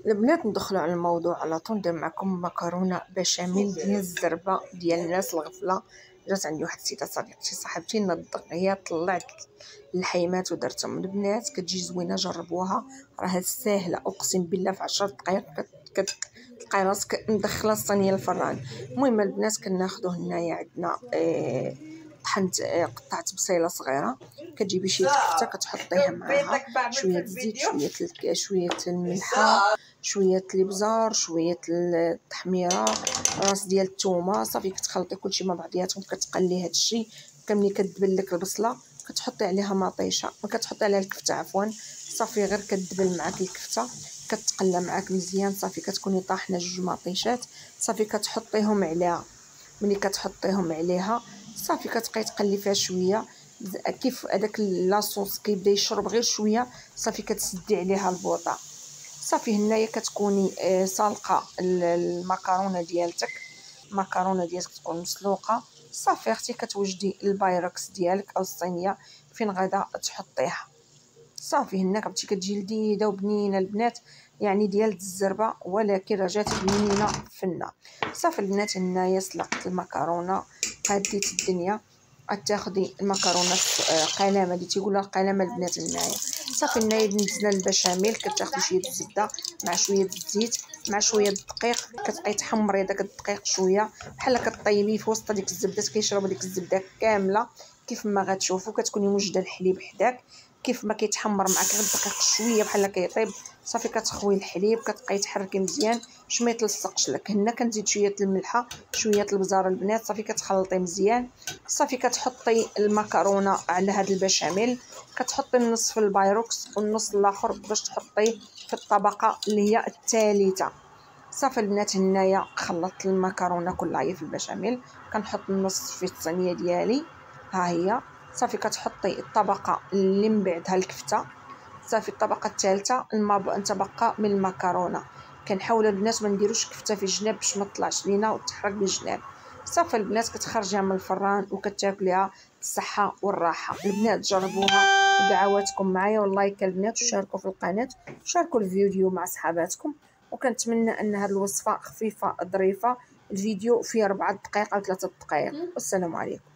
البنات ندخلوا على الموضوع على طول. ندير معكم مكرونه بشاميل ديال الزربه ديال الناس الغفله. جات عندي واحد السيده صديقتي صاحبتي نضق هي طلعت الحيمات ودرتهم. البنات كتجي زوينه، جربوها، راه ساهله اقسم بالله. في 10 دقائق كتلقاي راسك مدخله الصينيه الفران. المهم البنات كناخذوا هنايا عندنا طحنت قطعت بصيله صغيره، كتجيبي شي كفته كتحطيها معاها شويه الزيت، شويه الملحه، شويه الابزار، شويه التحميره، راس ديال الثومه. صافي كتخلطي كلشي مع بعضياتهم، كتقلي هادشي كاملين. كتدبل لك البصله، كتحطي عليها مطيشه، ما كتحطي عليها الكفته عفوا. صافي غير كتدبل معاك الكفته، كتقلى معاك مزيان. صافي كتكوني طاحنه جوج مطيشات، صافي كتحطيهم عليها. ملي كتحطيهم عليها صافي كتبقاي تقلي فيها شويه. كيف هذاك لاصوص كيبدا يشرب غير شويه، صافي كتسدي عليها البوطه. صافي هنايا كتكوني سالقه المكرونه ديالتك. المكرونه ديالك تكون مسلوقه. صافي اختي كتوجدي البايركس ديالك او الصينيه فين غادا تحطيها. صافي هنا كتجي لذيذه وبنينه البنات، يعني ديال الزربه، ولكن رجات بنينه فنه. صافي البنات هنايا سلقت المكرونه، قاديت الدنيا. غتاخدي المكرونه قلامه، اللي تيقولها القلامه البنات هنايا. صافي هنايا نزلنا البشاميل، كتاخدي شويه الزبده مع شويه الزيت مع شويه الدقيق، كتبقاي تحمري داك الدقيق شويه بحال كطيبيه في وسط ديك الزبده، كيشرب ديك الزبده كامله. كيف ما غتشوفوا كتكوني موجده الحليب حداك، كيف ما كيتحمر معاك غير الدقيق شويه بحال كيطيب. صافي كتخوي الحليب، كتبقاي تحركي مزيان باش ما يتلصقش لك. هنا كنزيد شويه الملحه، شويه البزار البنات. صافي كتخلطي مزيان. صافي كتحطي المكرونه على هذا البشاميل، كتحطي النص في البايروكس والنص الاخر باش تحطيه في الطبقه اللي هي الثالثه. صافي البنات هنايا خلطت المكرونه كلها هي في البشاميل، كنحط النص في الصينيه ديالي. ها هي. صافي كتحطي الطبقه اللي من بعدها الكفته. صافي الطبقه الثالثه تبقى من المكرونه. كنحاول البنات ما نديروش كفته في الجناب باش ما تطلعش لينا وتحرق بالجناب. صافي البنات كتخرجيها من الفران وكتاكليها بالصحه والراحه. البنات جربوها ودعواتكم معايا واللايك البنات، وشاركوا في القناه، شاركوا الفيديو مع صحاباتكم. وكنتمنى ان هذه الوصفه خفيفه ظريفه. الفيديو فيه 4 دقائق او 3 دقائق. والسلام عليكم.